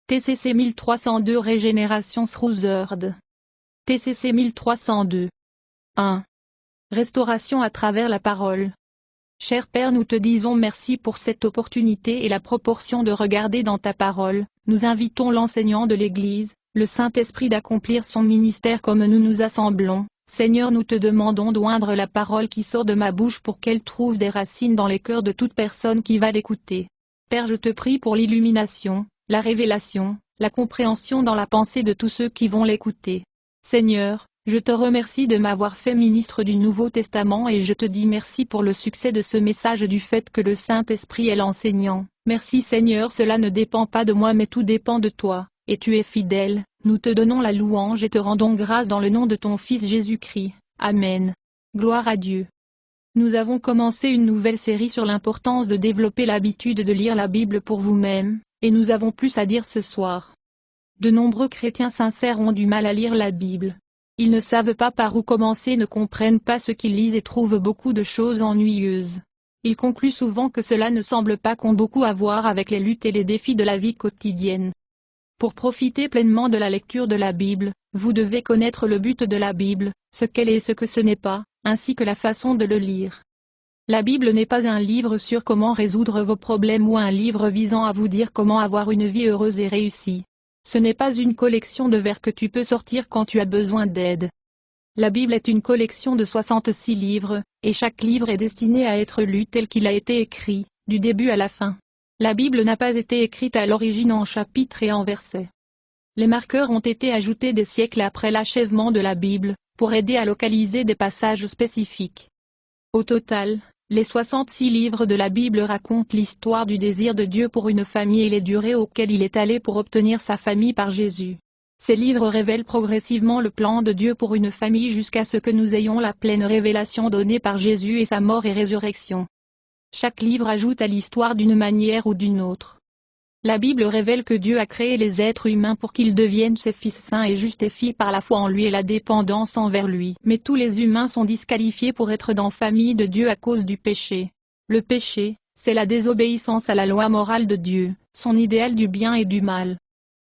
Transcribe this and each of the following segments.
TCC 1302 Régénération Through TCC 1302 1. Restauration à travers la parole. Cher Père, nous te disons merci pour cette opportunité et la proportion de regarder dans ta parole. Nous invitons l'enseignant de l'Église, le Saint-Esprit d'accomplir son ministère comme nous nous assemblons. Seigneur, nous te demandons d'oindre la parole qui sort de ma bouche pour qu'elle trouve des racines dans les cœurs de toute personne qui va l'écouter. Père, je te prie pour l'illumination, la révélation, la compréhension dans la pensée de tous ceux qui vont l'écouter. Seigneur, je te remercie de m'avoir fait ministre du Nouveau Testament et je te dis merci pour le succès de ce message du fait que le Saint-Esprit est l'enseignant. Merci Seigneur, cela ne dépend pas de moi mais tout dépend de toi, et tu es fidèle. Nous te donnons la louange et te rendons grâce dans le nom de ton Fils Jésus-Christ. Amen. Gloire à Dieu. Nous avons commencé une nouvelle série sur l'importance de développer l'habitude de lire la Bible pour vous-même, et nous avons plus à dire ce soir. De nombreux chrétiens sincères ont du mal à lire la Bible. Ils ne savent pas par où commencer, ne comprennent pas ce qu'ils lisent et trouvent beaucoup de choses ennuyeuses. Ils concluent souvent que cela ne semble pas qu'ont beaucoup à voir avec les luttes et les défis de la vie quotidienne. Pour profiter pleinement de la lecture de la Bible, vous devez connaître le but de la Bible, ce qu'elle est et ce que ce n'est pas, ainsi que la façon de le lire. La Bible n'est pas un livre sur comment résoudre vos problèmes ou un livre visant à vous dire comment avoir une vie heureuse et réussie. Ce n'est pas une collection de vers que tu peux sortir quand tu as besoin d'aide. La Bible est une collection de 66 livres, et chaque livre est destiné à être lu tel qu'il a été écrit, du début à la fin. La Bible n'a pas été écrite à l'origine en chapitres et en versets. Les marqueurs ont été ajoutés des siècles après l'achèvement de la Bible, pour aider à localiser des passages spécifiques. Au total, les 66 livres de la Bible racontent l'histoire du désir de Dieu pour une famille et les durées auxquelles il est allé pour obtenir sa famille par Jésus. Ces livres révèlent progressivement le plan de Dieu pour une famille jusqu'à ce que nous ayons la pleine révélation donnée par Jésus et sa mort et résurrection. Chaque livre ajoute à l'histoire d'une manière ou d'une autre. La Bible révèle que Dieu a créé les êtres humains pour qu'ils deviennent ses fils saints et justifiés par la foi en lui et la dépendance envers lui. Mais tous les humains sont disqualifiés pour être dans la famille de Dieu à cause du péché. Le péché, c'est la désobéissance à la loi morale de Dieu, son idéal du bien et du mal.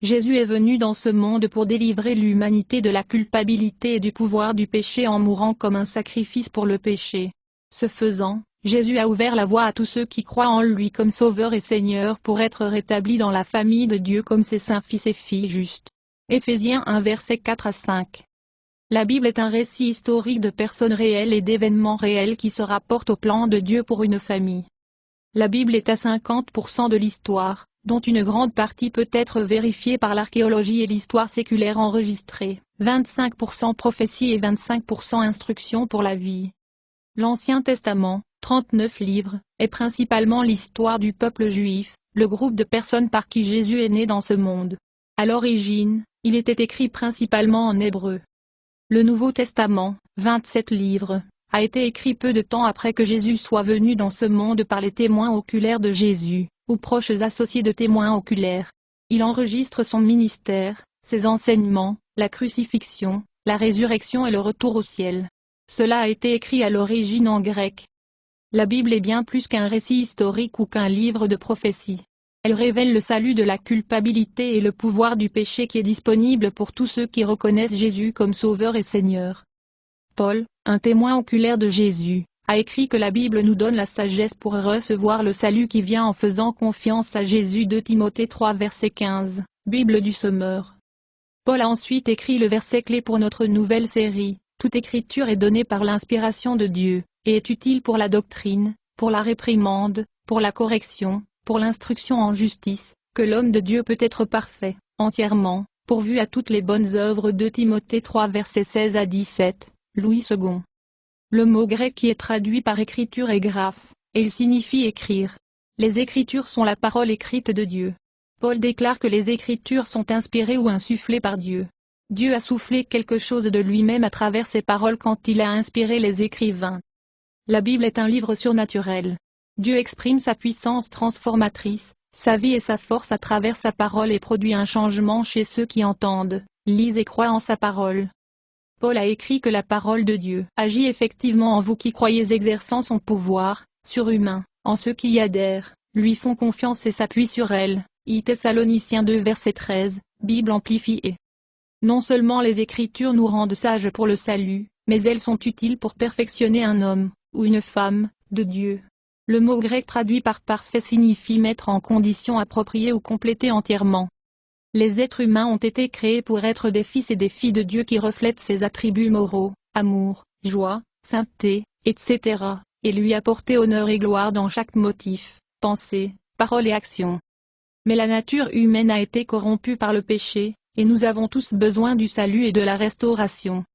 Jésus est venu dans ce monde pour délivrer l'humanité de la culpabilité et du pouvoir du péché en mourant comme un sacrifice pour le péché. Ce faisant, Jésus a ouvert la voie à tous ceux qui croient en lui comme Sauveur et Seigneur pour être rétablis dans la famille de Dieu comme ses saints fils et filles justes. Éphésiens 1 versets 4 à 5. La Bible est un récit historique de personnes réelles et d'événements réels qui se rapportent au plan de Dieu pour une famille. La Bible est à 50% de l'histoire, dont une grande partie peut être vérifiée par l'archéologie et l'histoire séculaire enregistrée, 25% prophétie et 25% instruction pour la vie. L'Ancien Testament, 39 livres, est principalement l'histoire du peuple juif, le groupe de personnes par qui Jésus est né dans ce monde. À l'origine, il était écrit principalement en hébreu. Le Nouveau Testament, 27 livres, a été écrit peu de temps après que Jésus soit venu dans ce monde par les témoins oculaires de Jésus, ou proches associés de témoins oculaires. Il enregistre son ministère, ses enseignements, la crucifixion, la résurrection et le retour au ciel. Cela a été écrit à l'origine en grec. La Bible est bien plus qu'un récit historique ou qu'un livre de prophétie. Elle révèle le salut de la culpabilité et le pouvoir du péché qui est disponible pour tous ceux qui reconnaissent Jésus comme Sauveur et Seigneur. Paul, un témoin oculaire de Jésus, a écrit que la Bible nous donne la sagesse pour recevoir le salut qui vient en faisant confiance à Jésus. 2 Timothée 3 verset 15, Bible du Sommeur. Paul a ensuite écrit le verset clé pour notre nouvelle série. Toute écriture est donnée par l'inspiration de Dieu, et est utile pour la doctrine, pour la réprimande, pour la correction, pour l'instruction en justice, que l'homme de Dieu peut être parfait, entièrement, pourvu à toutes les bonnes œuvres. 2 Timothée 3 versets 16 à 17, Louis II. Le mot grec qui est traduit par écriture est graphe, et il signifie écrire. Les Écritures sont la parole écrite de Dieu. Paul déclare que les Écritures sont inspirées ou insufflées par Dieu. Dieu a soufflé quelque chose de lui-même à travers ses paroles quand il a inspiré les écrivains. La Bible est un livre surnaturel. Dieu exprime sa puissance transformatrice, sa vie et sa force à travers sa parole et produit un changement chez ceux qui entendent, lisent et croient en sa parole. Paul a écrit que la parole de Dieu agit effectivement en vous qui croyez, exerçant son pouvoir surhumain, en ceux qui y adhèrent, lui font confiance et s'appuient sur elle. I Thessaloniciens 2 verset 13, Bible amplifiée. Non seulement les Écritures nous rendent sages pour le salut, mais elles sont utiles pour perfectionner un homme, ou une femme, de Dieu. Le mot grec traduit par parfait signifie mettre en condition appropriée ou compléter entièrement. Les êtres humains ont été créés pour être des fils et des filles de Dieu qui reflètent ses attributs moraux, amour, joie, sainteté, etc., et lui apporter honneur et gloire dans chaque motif, pensée, parole et action. Mais la nature humaine a été corrompue par le péché, et nous avons tous besoin du salut et de la restauration.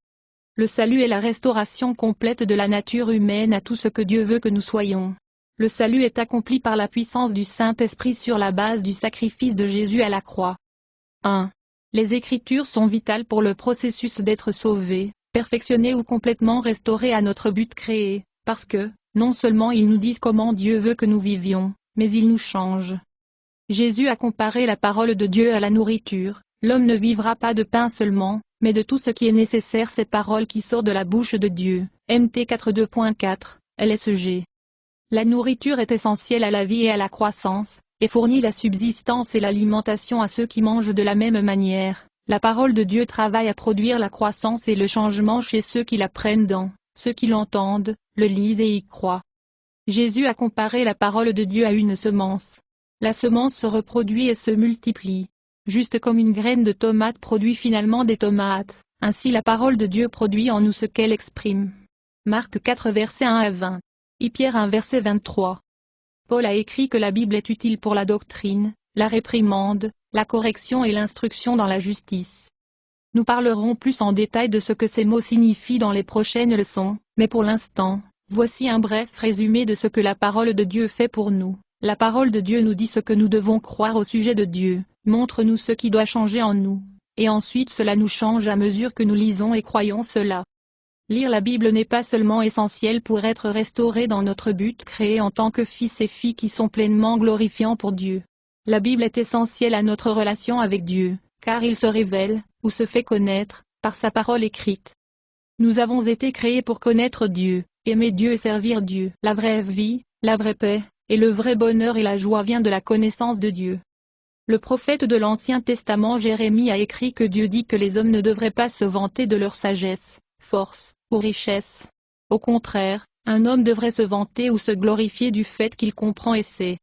Le salut est la restauration complète de la nature humaine à tout ce que Dieu veut que nous soyons. Le salut est accompli par la puissance du Saint-Esprit sur la base du sacrifice de Jésus à la croix. 1. Les Écritures sont vitales pour le processus d'être sauvé, perfectionné ou complètement restauré à notre but créé, parce que, non seulement ils nous disent comment Dieu veut que nous vivions, mais ils nous changent. Jésus a comparé la parole de Dieu à la nourriture. L'homme ne vivra pas de pain seulement, mais de tout ce qui est nécessaire, ces paroles qui sortent de la bouche de Dieu. MT 42.4, LSEG. La nourriture est essentielle à la vie et à la croissance, et fournit la subsistance et l'alimentation à ceux qui mangent de la même manière. La parole de Dieu travaille à produire la croissance et le changement chez ceux qui la prennent dans, ceux qui l'entendent, le lisent et y croient. Jésus a comparé la parole de Dieu à une semence. La semence se reproduit et se multiplie. Juste comme une graine de tomate produit finalement des tomates, ainsi la parole de Dieu produit en nous ce qu'elle exprime. Marc 4 versets 1 à 20. I Pierre 1 verset 23. Paul a écrit que la Bible est utile pour la doctrine, la réprimande, la correction et l'instruction dans la justice. Nous parlerons plus en détail de ce que ces mots signifient dans les prochaines leçons, mais pour l'instant, voici un bref résumé de ce que la parole de Dieu fait pour nous. La parole de Dieu nous dit ce que nous devons croire au sujet de Dieu, montre-nous ce qui doit changer en nous, et ensuite cela nous change à mesure que nous lisons et croyons cela. Lire la Bible n'est pas seulement essentiel pour être restauré dans notre but créé en tant que fils et filles qui sont pleinement glorifiants pour Dieu. La Bible est essentielle à notre relation avec Dieu, car il se révèle, ou se fait connaître, par sa parole écrite. Nous avons été créés pour connaître Dieu, aimer Dieu et servir Dieu. La vraie vie, la vraie paix, et le vrai bonheur et la joie vient de la connaissance de Dieu. Le prophète de l'Ancien Testament Jérémie a écrit que Dieu dit que les hommes ne devraient pas se vanter de leur sagesse, force, ou richesse. Au contraire, un homme devrait se vanter ou se glorifier du fait qu'il comprend et sait.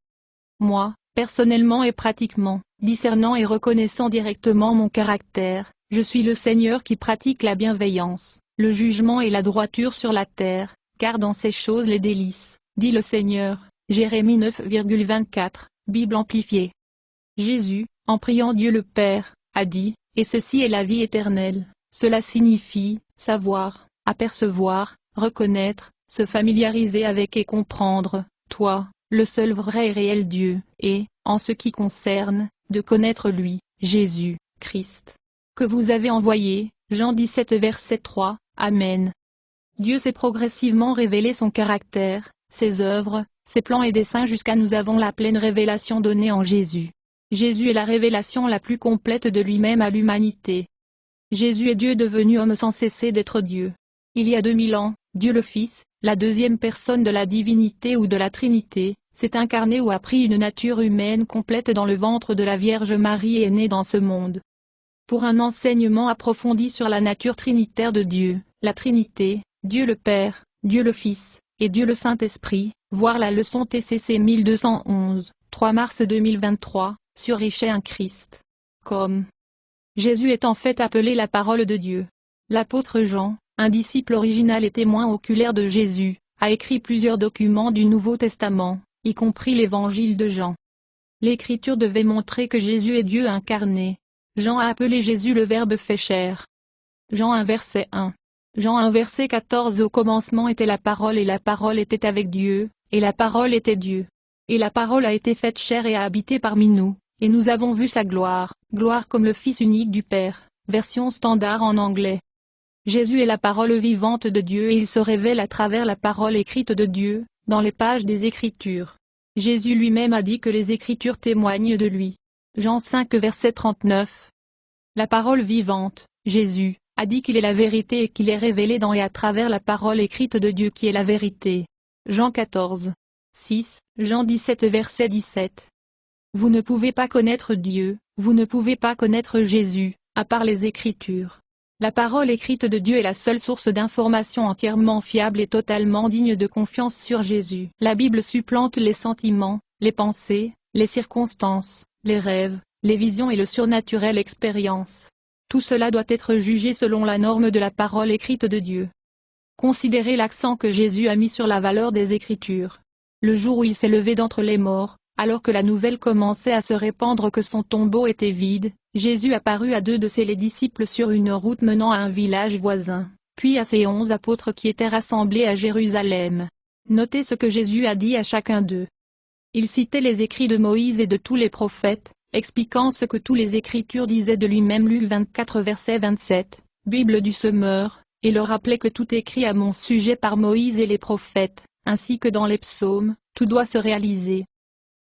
Moi, personnellement et pratiquement, discernant et reconnaissant directement mon caractère, je suis le Seigneur qui pratique la bienveillance, le jugement et la droiture sur la terre, car dans ces choses les délices, dit le Seigneur. Jérémie 9,24, Bible amplifiée. Jésus, en priant Dieu le Père, a dit, « Et ceci est la vie éternelle ». Cela signifie, savoir, apercevoir, reconnaître, se familiariser avec et comprendre, toi, le seul vrai et réel Dieu, et, en ce qui concerne, de connaître lui, Jésus, Christ, que vous avez envoyé, Jean 17 verset 3, Amen. Dieu s'est progressivement révélé son caractère, ses œuvres, ses plans et desseins jusqu'à nous avons la pleine révélation donnée en Jésus. Jésus est la révélation la plus complète de lui-même à l'humanité. Jésus est Dieu devenu homme sans cesser d'être Dieu. Il y a 2000 ans, Dieu le Fils, la deuxième personne de la divinité ou de la Trinité, s'est incarné ou a pris une nature humaine complète dans le ventre de la Vierge Marie et est né dans ce monde. Pour un enseignement approfondi sur la nature trinitaire de Dieu, la Trinité, Dieu le Père, Dieu le Fils, et Dieu le Saint-Esprit, voir la leçon TCC 1211, 3 mars 2023, sur Richer un Christ. Comme Jésus est en fait appelé la parole de Dieu. L'apôtre Jean, un disciple original et témoin oculaire de Jésus, a écrit plusieurs documents du Nouveau Testament, y compris l'Évangile de Jean. L'Écriture devait montrer que Jésus est Dieu incarné. Jean a appelé Jésus le Verbe fait chair. Jean 1 verset 1. Jean 1 verset 14. Au commencement était la parole et la parole était avec Dieu, et la parole était Dieu. Et la parole a été faite chair et a habité parmi nous, et nous avons vu sa gloire, gloire comme le Fils unique du Père, version standard en anglais. Jésus est la parole vivante de Dieu et il se révèle à travers la parole écrite de Dieu, dans les pages des Écritures. Jésus lui-même a dit que les Écritures témoignent de lui. Jean 5 verset 39. La parole vivante, Jésus, a dit qu'il est la vérité et qu'il est révélé dans et à travers la parole écrite de Dieu qui est la vérité. Jean 14. 6, Jean 17 verset 17. Vous ne pouvez pas connaître Dieu, vous ne pouvez pas connaître Jésus, à part les Écritures. La parole écrite de Dieu est la seule source d'information entièrement fiable et totalement digne de confiance sur Jésus. La Bible supplante les sentiments, les pensées, les circonstances, les rêves, les visions et le surnaturel expérience. Tout cela doit être jugé selon la norme de la parole écrite de Dieu. Considérez l'accent que Jésus a mis sur la valeur des Écritures. Le jour où il s'est levé d'entre les morts, alors que la nouvelle commençait à se répandre que son tombeau était vide, Jésus apparut à 2 de ses disciples sur une route menant à un village voisin, puis à ses 11 apôtres qui étaient rassemblés à Jérusalem. Notez ce que Jésus a dit à chacun d'eux. Il citait les écrits de Moïse et de tous les prophètes, expliquant ce que tous les Écritures disaient de lui-même. Luc 24 verset 27, Bible du Semeur, et leur rappelait que tout écrit à mon sujet par Moïse et les prophètes, ainsi que dans les psaumes, tout doit se réaliser.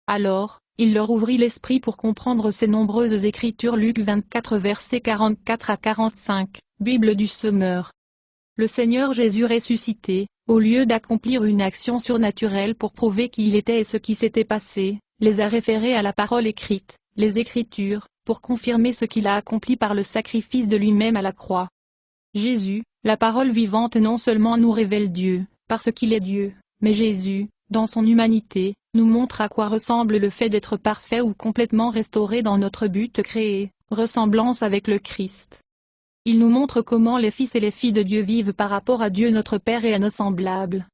Alors, il leur ouvrit l'esprit pour comprendre ces nombreuses écritures. Luc 24 versets 44 à 45, Bible du Semeur. Le Seigneur Jésus ressuscité, au lieu d'accomplir une action surnaturelle pour prouver qui il était et ce qui s'était passé, les a référés à la parole écrite, les Écritures, pour confirmer ce qu'il a accompli par le sacrifice de lui-même à la croix. Jésus, la parole vivante, non seulement nous révèle Dieu, parce qu'il est Dieu, mais Jésus, dans son humanité, nous montre à quoi ressemble le fait d'être parfait ou complètement restauré dans notre but créé, ressemblance avec le Christ. Il nous montre comment les fils et les filles de Dieu vivent par rapport à Dieu notre Père et à nos semblables.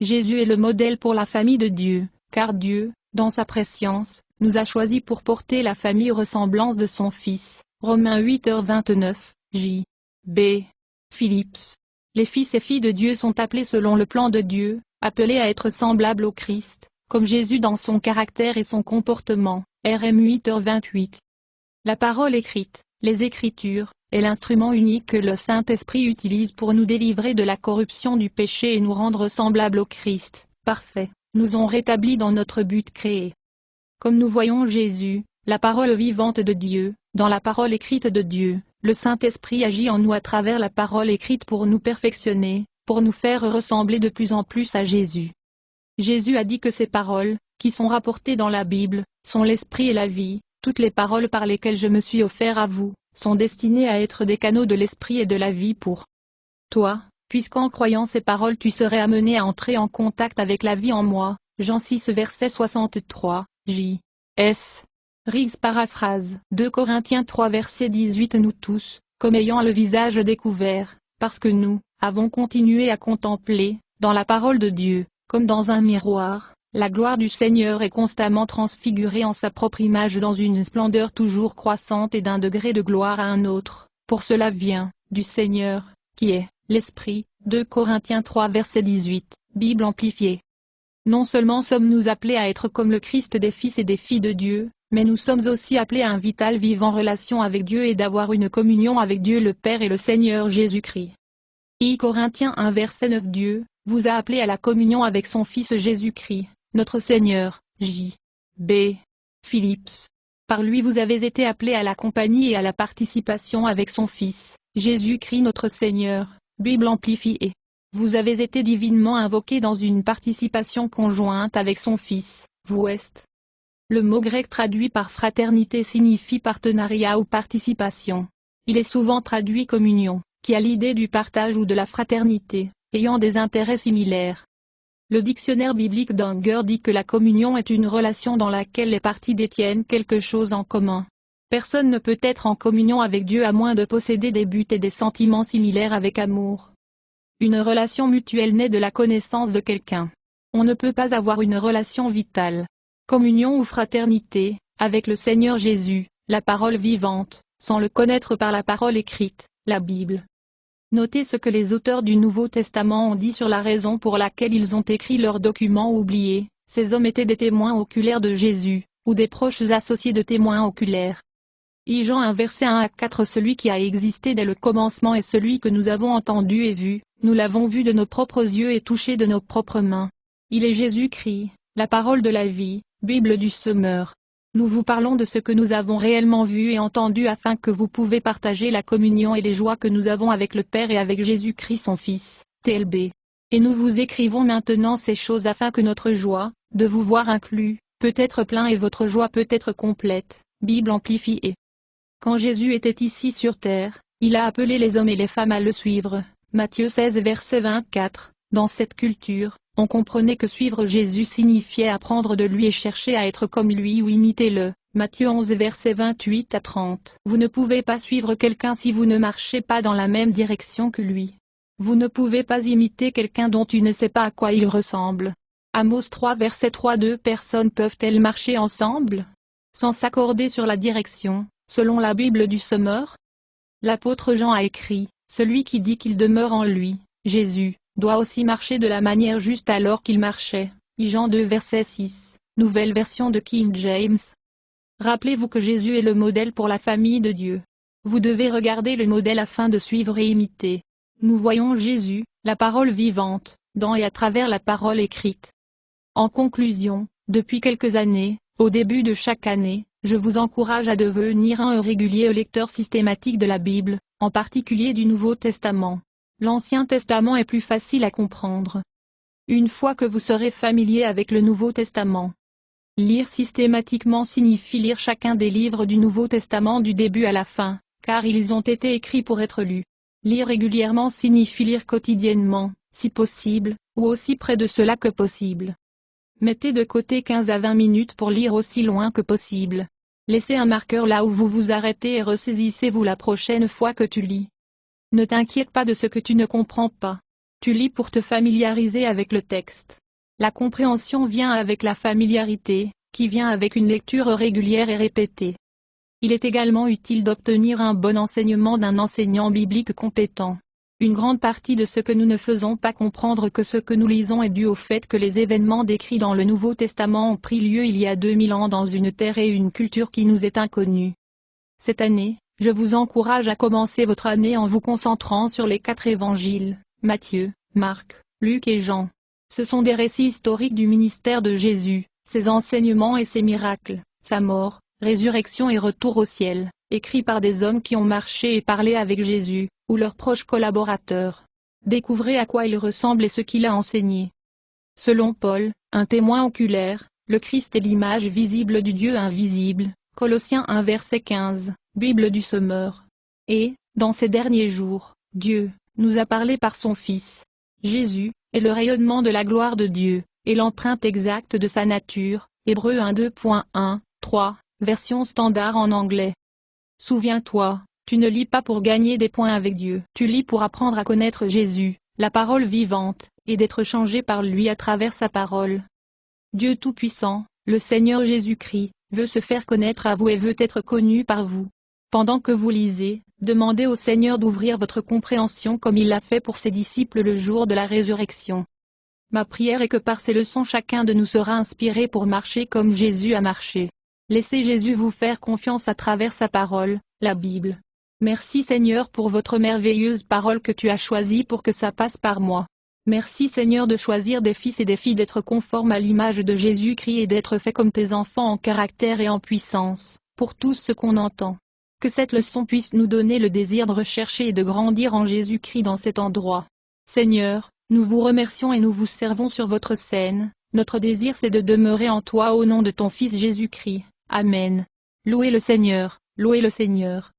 Jésus est le modèle pour la famille de Dieu, car Dieu, dans sa prescience, nous a choisis pour porter la famille ressemblance de son Fils. Romains 8h29, J. B. Phillips. Les fils et filles de Dieu sont appelés selon le plan de Dieu, appelés à être semblables au Christ, comme Jésus dans son caractère et son comportement. RM 8h28. La parole écrite, les Écritures, est l'instrument unique que le Saint-Esprit utilise pour nous délivrer de la corruption du péché et nous rendre semblables au Christ, parfait, nous ont rétablis dans notre but créé. Comme nous voyons Jésus, la parole vivante de Dieu, dans la parole écrite de Dieu, le Saint-Esprit agit en nous à travers la parole écrite pour nous perfectionner, pour nous faire ressembler de plus en plus à Jésus. Jésus a dit que ces paroles, qui sont rapportées dans la Bible, sont l'esprit et la vie. Toutes les paroles par lesquelles je me suis offert à vous, sont destinées à être des canaux de l'esprit et de la vie pour toi, puisqu'en croyant ces paroles tu serais amené à entrer en contact avec la vie en moi. Jean 6 verset 63, J. S. Riggs paraphrase. 2 Corinthiens 3 verset 18. Nous tous, comme ayant le visage découvert, parce que nous avons continué à contempler, dans la parole de Dieu, comme dans un miroir, la gloire du Seigneur est constamment transfigurée en sa propre image dans une splendeur toujours croissante et d'un degré de gloire à un autre, pour cela vient, du Seigneur, qui est l'Esprit. 2 Corinthiens 3 verset 18, Bible amplifiée. Non seulement sommes-nous appelés à être comme le Christ des fils et des filles de Dieu, mais nous sommes aussi appelés à un vital vivant relation avec Dieu et d'avoir une communion avec Dieu le Père et le Seigneur Jésus-Christ. I Corinthiens 1 verset 9. Dieu vous a appelés à la communion avec son Fils Jésus-Christ, notre Seigneur. J. B. Phillips. Par lui vous avez été appelés à la compagnie et à la participation avec son Fils, Jésus-Christ notre Seigneur. Bible amplifiée. Vous avez été divinement invoqués dans une participation conjointe avec son Fils, vous êtes. Le mot grec traduit par fraternité signifie partenariat ou participation. Il est souvent traduit comme union, qui a l'idée du partage ou de la fraternité, ayant des intérêts similaires. Le dictionnaire biblique d'Unger dit que la communion est une relation dans laquelle les parties détiennent quelque chose en commun. Personne ne peut être en communion avec Dieu à moins de posséder des buts et des sentiments similaires avec amour. Une relation mutuelle naît de la connaissance de quelqu'un. On ne peut pas avoir une relation vitale, communion ou fraternité, avec le Seigneur Jésus, la parole vivante, sans le connaître par la parole écrite, la Bible. Notez ce que les auteurs du Nouveau Testament ont dit sur la raison pour laquelle ils ont écrit leurs documents oubliés. Ces hommes étaient des témoins oculaires de Jésus, ou des proches associés de témoins oculaires. Jean 1 verset 1 à 4. Celui qui a existé dès le commencement est celui que nous avons entendu et vu, nous l'avons vu de nos propres yeux et touché de nos propres mains. Il est Jésus-Christ, la parole de la vie. Bible du Semeur. Nous vous parlons de ce que nous avons réellement vu et entendu afin que vous pouvez partager la communion et les joies que nous avons avec le Père et avec Jésus-Christ son Fils. TLB. Et nous vous écrivons maintenant ces choses afin que notre joie, de vous voir inclus, peut être plein et votre joie peut être complète. Bible amplifiée. Quand Jésus était ici sur terre, il a appelé les hommes et les femmes à le suivre. Matthieu 16 verset 24. Dans cette culture, on comprenait que suivre Jésus signifiait apprendre de lui et chercher à être comme lui ou imiter-le. Matthieu 11 verset 28 à 30. Vous ne pouvez pas suivre quelqu'un si vous ne marchez pas dans la même direction que lui. Vous ne pouvez pas imiter quelqu'un dont tu ne sais pas à quoi il ressemble. Amos 3 verset 3. Deux personnes peuvent-elles marcher ensemble sans s'accorder sur la direction, selon la Bible du Sommeur? L'apôtre Jean a écrit, celui qui dit qu'il demeure en lui, Jésus, doit aussi marcher de la manière juste alors qu'il marchait. Jean 2 verset 6, nouvelle version de King James. Rappelez-vous que Jésus est le modèle pour la famille de Dieu. Vous devez regarder le modèle afin de suivre et imiter. Nous voyons Jésus, la parole vivante, dans et à travers la parole écrite. En conclusion, depuis quelques années, au début de chaque année, je vous encourage à devenir un régulier lecteur systématique de la Bible, en particulier du Nouveau Testament. L'Ancien Testament est plus facile à comprendre. Une fois que vous serez familier avec le Nouveau Testament. Lire systématiquement signifie lire chacun des livres du Nouveau Testament du début à la fin, car ils ont été écrits pour être lus. Lire régulièrement signifie lire quotidiennement, si possible, ou aussi près de cela que possible. Mettez de côté 15 à 20 minutes pour lire aussi loin que possible. Laissez un marqueur là où vous vous arrêtez et ressaisissez-vous la prochaine fois que tu lis. Ne t'inquiète pas de ce que tu ne comprends pas. Tu lis pour te familiariser avec le texte. La compréhension vient avec la familiarité, qui vient avec une lecture régulière et répétée. Il est également utile d'obtenir un bon enseignement d'un enseignant biblique compétent. Une grande partie de ce que nous ne faisons pas comprendre que ce que nous lisons est dû au fait que les événements décrits dans le Nouveau Testament ont pris lieu il y a 2000 ans dans une terre et une culture qui nous est inconnue. Cette année, je vous encourage à commencer votre année en vous concentrant sur les 4 évangiles, Matthieu, Marc, Luc et Jean. Ce sont des récits historiques du ministère de Jésus, ses enseignements et ses miracles, sa mort, résurrection et retour au ciel, écrits par des hommes qui ont marché et parlé avec Jésus, ou leurs proches collaborateurs. Découvrez à quoi il ressemble et ce qu'il a enseigné. Selon Paul, un témoin oculaire, le Christ est l'image visible du Dieu invisible, Colossiens 1 verset 15, Bible du Sommeur. Et, dans ces derniers jours, Dieu nous a parlé par son Fils. Jésus est le rayonnement de la gloire de Dieu, et l'empreinte exacte de sa nature, Hébreux 1 2.1, 3, version standard en anglais. Souviens-toi, tu ne lis pas pour gagner des points avec Dieu. Tu lis pour apprendre à connaître Jésus, la parole vivante, et d'être changé par lui à travers sa parole. Dieu Tout-Puissant, le Seigneur Jésus-Christ, veut se faire connaître à vous et veut être connu par vous. Pendant que vous lisez, demandez au Seigneur d'ouvrir votre compréhension comme il l'a fait pour ses disciples le jour de la résurrection. Ma prière est que par ces leçons chacun de nous sera inspiré pour marcher comme Jésus a marché. Laissez Jésus vous faire confiance à travers sa parole, la Bible. Merci Seigneur pour votre merveilleuse parole que tu as choisie pour que ça passe par moi. Merci Seigneur de choisir des fils et des filles d'être conformes à l'image de Jésus-Christ et d'être faits comme tes enfants en caractère et en puissance, pour tout ce qu'on entend. Que cette leçon puisse nous donner le désir de rechercher et de grandir en Jésus-Christ dans cet endroit. Seigneur, nous vous remercions et nous vous servons sur votre scène. Notre désir c'est de demeurer en toi au nom de ton Fils Jésus-Christ. Amen. Louez le Seigneur, louez le Seigneur.